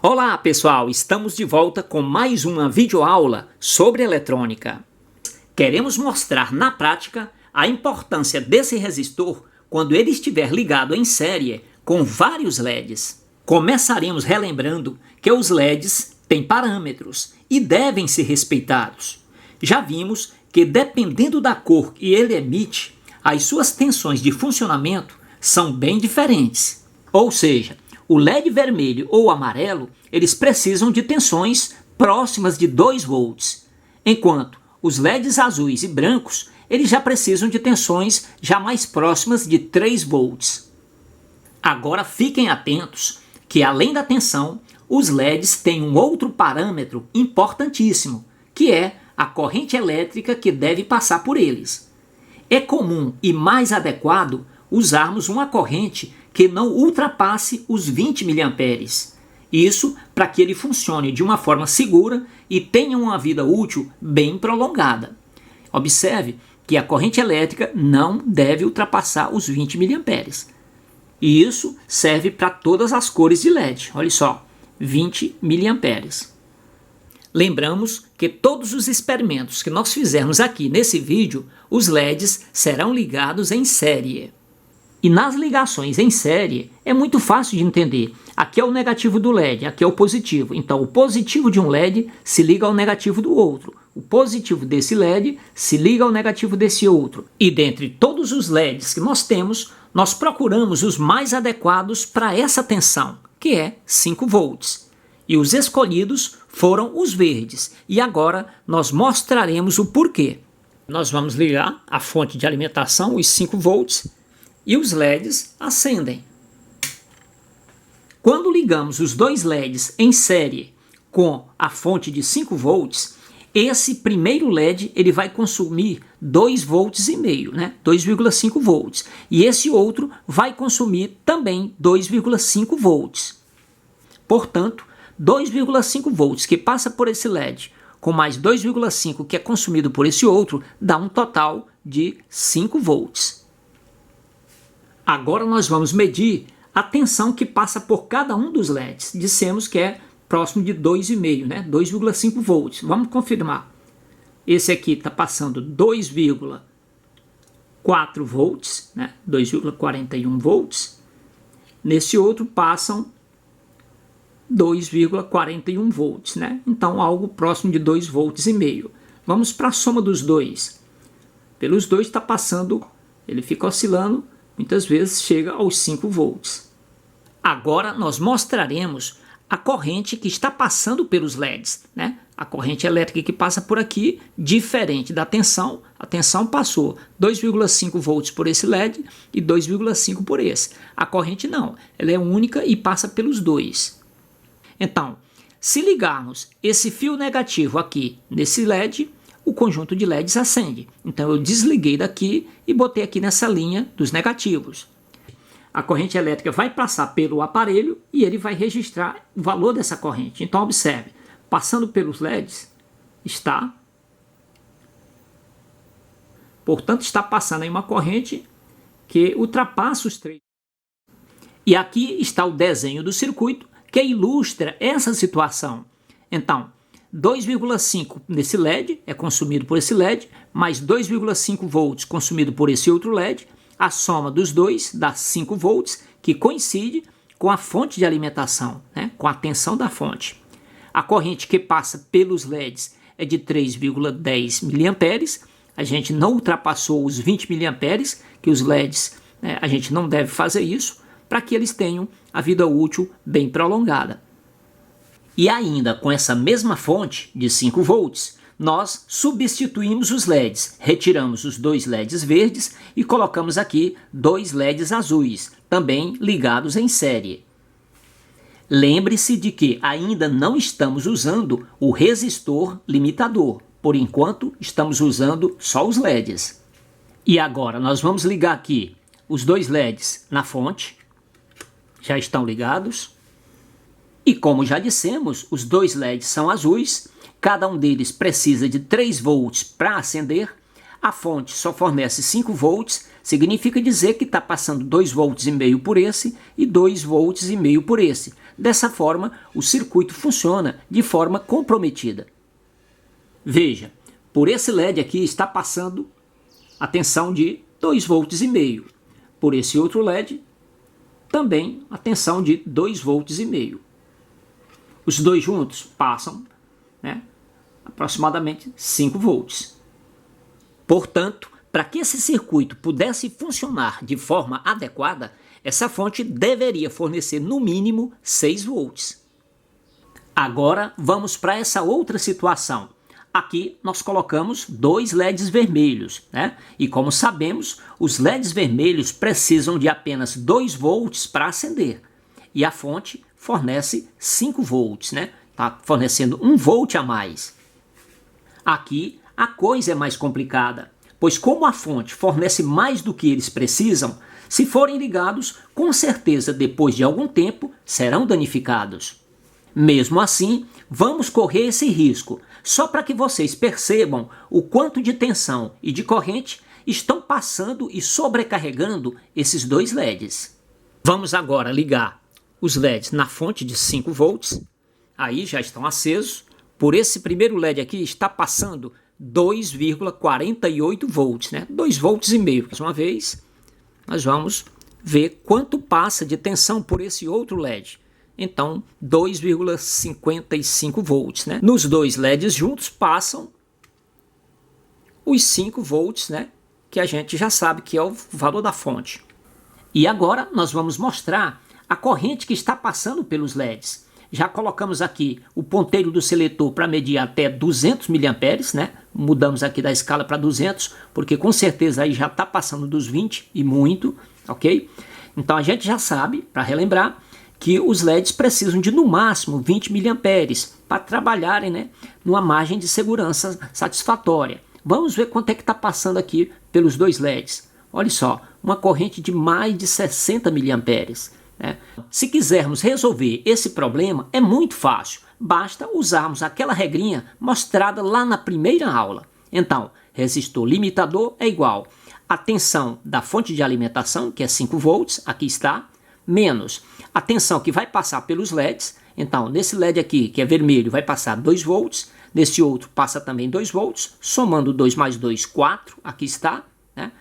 Olá pessoal, estamos de volta com mais uma videoaula sobre eletrônica. Queremos mostrar na prática a importância desse resistor quando ele estiver ligado em série com vários LEDs. Começaremos relembrando que os LEDs têm parâmetros e devem ser respeitados. Já vimos que dependendo da cor que ele emite, as suas tensões de funcionamento são bem diferentes. Ou seja, o LED vermelho ou amarelo, eles precisam de tensões próximas de 2 volts, enquanto os LEDs azuis e brancos, eles já precisam de tensões já mais próximas de 3 volts. Agora fiquem atentos que além da tensão, os LEDs têm um outro parâmetro importantíssimo, que é a corrente elétrica que deve passar por eles. É comum e mais adequado usarmos uma corrente que não ultrapasse os 20 mA. Isso para que ele funcione de uma forma segura e tenha uma vida útil bem prolongada. Observe que a corrente elétrica não deve ultrapassar os 20 mA. E isso serve para todas as cores de LED. Olha só, 20 mA. Lembramos que todos os experimentos que nós fizermos aqui nesse vídeo, os LEDs serão ligados em série. E nas ligações em série é muito fácil de entender. Aqui é o negativo do LED, aqui é o positivo. Então o positivo de um LED se liga ao negativo do outro. O positivo desse LED se liga ao negativo desse outro. E dentre todos os LEDs que nós temos, nós procuramos os mais adequados para essa tensão, que é 5 volts. E os escolhidos foram os verdes. E agora nós mostraremos o porquê. Nós vamos ligar a fonte de alimentação, os 5 volts, e os LEDs acendem. Quando ligamos os dois LEDs em série com a fonte de 5 volts, esse primeiro LED ele vai consumir 2,5 volts, né? 2,5 volts. E esse outro vai consumir também 2,5 volts. Portanto, 2,5 volts que passa por esse LED com mais 2,5 que é consumido por esse outro, dá um total de 5 volts. Agora nós vamos medir a tensão que passa por cada um dos LEDs. Dissemos que é próximo de 2,5, né? 2,5 volts. Vamos confirmar. Esse aqui está passando 2,4 volts, né? 2,41 volts. Nesse outro passam 2,41 volts, né? Então algo próximo de 2,5 volts. Vamos para a soma dos dois. Pelos dois está passando, ele fica oscilando, muitas vezes chega aos 5 volts. Agora nós mostraremos a corrente que está passando pelos LEDs, né? A corrente elétrica que passa por aqui, diferente da tensão. A tensão passou 2,5 volts por esse LED e 2,5 por esse. A corrente não, ela é única e passa pelos dois. Então, se ligarmos esse fio negativo aqui nesse LED, o conjunto de LEDs acende. Então eu desliguei daqui e botei aqui nessa linha dos negativos. A corrente elétrica vai passar pelo aparelho e ele vai registrar o valor dessa corrente. Então observe, passando pelos LEDs está, portanto está passando aí uma corrente que ultrapassa os 3. E aqui está o desenho do circuito que ilustra essa situação. Então, 2,5 nesse LED é consumido por esse LED, mais 2,5 volts consumido por esse outro LED, a soma dos dois dá 5 volts, que coincide com a fonte de alimentação, né? Com a tensão da fonte. A corrente que passa pelos LEDs é de 3,10 mA, a gente não ultrapassou os 20 mA, que os LEDs, né, a gente não deve fazer isso, para que eles tenham a vida útil bem prolongada. E ainda com essa mesma fonte de 5 volts, nós substituímos os LEDs, retiramos os dois LEDs verdes e colocamos aqui dois LEDs azuis, também ligados em série. Lembre-se de que ainda não estamos usando o resistor limitador, por enquanto estamos usando só os LEDs. E agora nós vamos ligar aqui os dois LEDs na fonte, já estão ligados. E como já dissemos, os dois LEDs são azuis, cada um deles precisa de 3 volts para acender, a fonte só fornece 5 volts, significa dizer que está passando 2,5 volts por esse e 2,5 volts por esse. Dessa forma, o circuito funciona de forma comprometida. Veja, por esse LED aqui está passando a tensão de 2,5 volts. Por esse outro LED, também a tensão de 2,5 volts. Os dois juntos passam, né, aproximadamente 5 volts. Portanto, para que esse circuito pudesse funcionar de forma adequada, essa fonte deveria fornecer no mínimo 6 volts. Agora vamos para essa outra situação. Aqui nós colocamos dois LEDs vermelhos, né? E como sabemos, os LEDs vermelhos precisam de apenas 2 volts para acender. E a fonte fornece 5 volts, né? Está fornecendo 1 volt a mais. Aqui a coisa é mais complicada, pois como a fonte fornece mais do que eles precisam, se forem ligados, com certeza depois de algum tempo serão danificados. Mesmo assim, vamos correr esse risco, só para que vocês percebam o quanto de tensão e de corrente estão passando e sobrecarregando esses dois LEDs. Vamos agora ligar os LEDs na fonte de 5 volts, aí já estão acesos. Por esse primeiro LED aqui está passando 2,48 volts, né? 2,5 volts. Mais uma vez, nós vamos ver quanto passa de tensão por esse outro LED. Então, 2,55 volts, né? Nos dois LEDs juntos passam os 5 volts, né? Que a gente já sabe que é o valor da fonte. E agora nós vamos mostrar a corrente que está passando pelos LEDs. Já colocamos aqui o ponteiro do seletor para medir até 200 mA, né? Mudamos aqui da escala para 200, porque com certeza aí já está passando dos 20 e muito, ok? Então a gente já sabe, para relembrar, que os LEDs precisam de no máximo 20 mA para trabalharem, né, numa margem de segurança satisfatória. Vamos ver quanto é que está passando aqui pelos dois LEDs. Olha só, uma corrente de mais de 60 mA. Né? Se quisermos resolver esse problema, é muito fácil. Basta usarmos aquela regrinha mostrada lá na primeira aula. Então, resistor limitador é igual a tensão da fonte de alimentação, que é 5 volts, aqui está, menos a tensão que vai passar pelos LEDs. Então, nesse LED aqui, que é vermelho, vai passar 2 volts, nesse outro passa também 2 volts, somando 2 mais 2, 4, aqui está, né?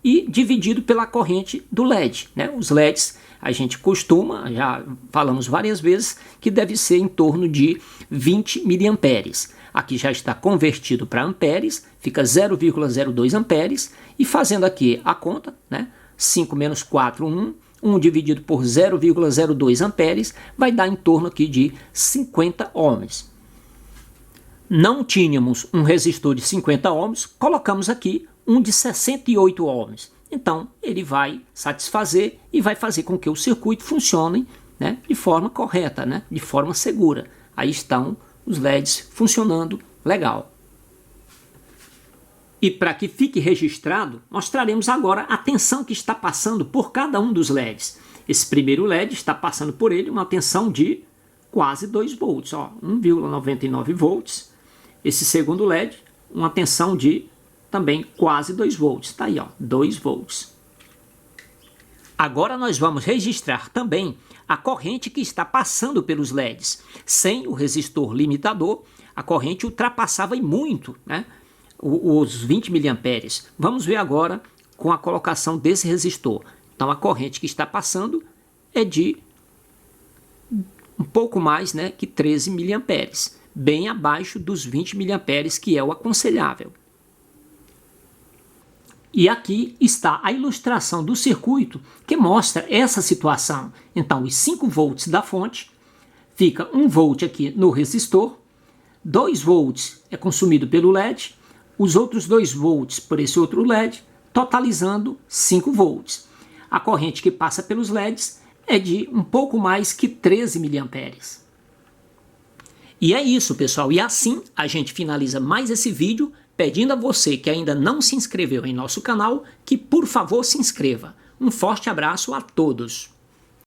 E dividido pela corrente do LED, né? Os LEDs, a gente costuma, já falamos várias vezes, que deve ser em torno de 20 mA. Aqui já está convertido para amperes, fica 0,02 amperes, e fazendo aqui a conta, né? 5 menos 4, 1, 1 dividido por 0,02 amperes vai dar em torno aqui de 50 ohms. Não tínhamos um resistor de 50 ohms, colocamos aqui um de 68 ohms. Então ele vai satisfazer e vai fazer com que o circuito funcione, né, de forma correta, né, de forma segura. Aí estão os LEDs funcionando legal. E para que fique registrado, mostraremos agora a tensão que está passando por cada um dos LEDs. Esse primeiro LED está passando por ele uma tensão de quase 2 volts, 1,99 volts. Esse segundo LED, uma tensão de também quase 2 volts, está aí, 2 volts. Agora nós vamos registrar também a corrente que está passando pelos LEDs. Sem o resistor limitador, a corrente ultrapassava e muito, né, os 20 mA. Vamos ver agora com a colocação desse resistor. Então a corrente que está passando é de um pouco mais, né, que 13 mA, bem abaixo dos 20 mA, que é o aconselhável. E aqui está a ilustração do circuito que mostra essa situação. Então os 5 volts da fonte, fica 1 volt aqui no resistor, 2 volts é consumido pelo LED, os outros 2 volts por esse outro LED, totalizando 5 volts. A corrente que passa pelos LEDs é de um pouco mais que 13 mA. E é isso, pessoal. E assim a gente finaliza mais esse vídeo, pedindo a você que ainda não se inscreveu em nosso canal, que por favor se inscreva. Um forte abraço a todos!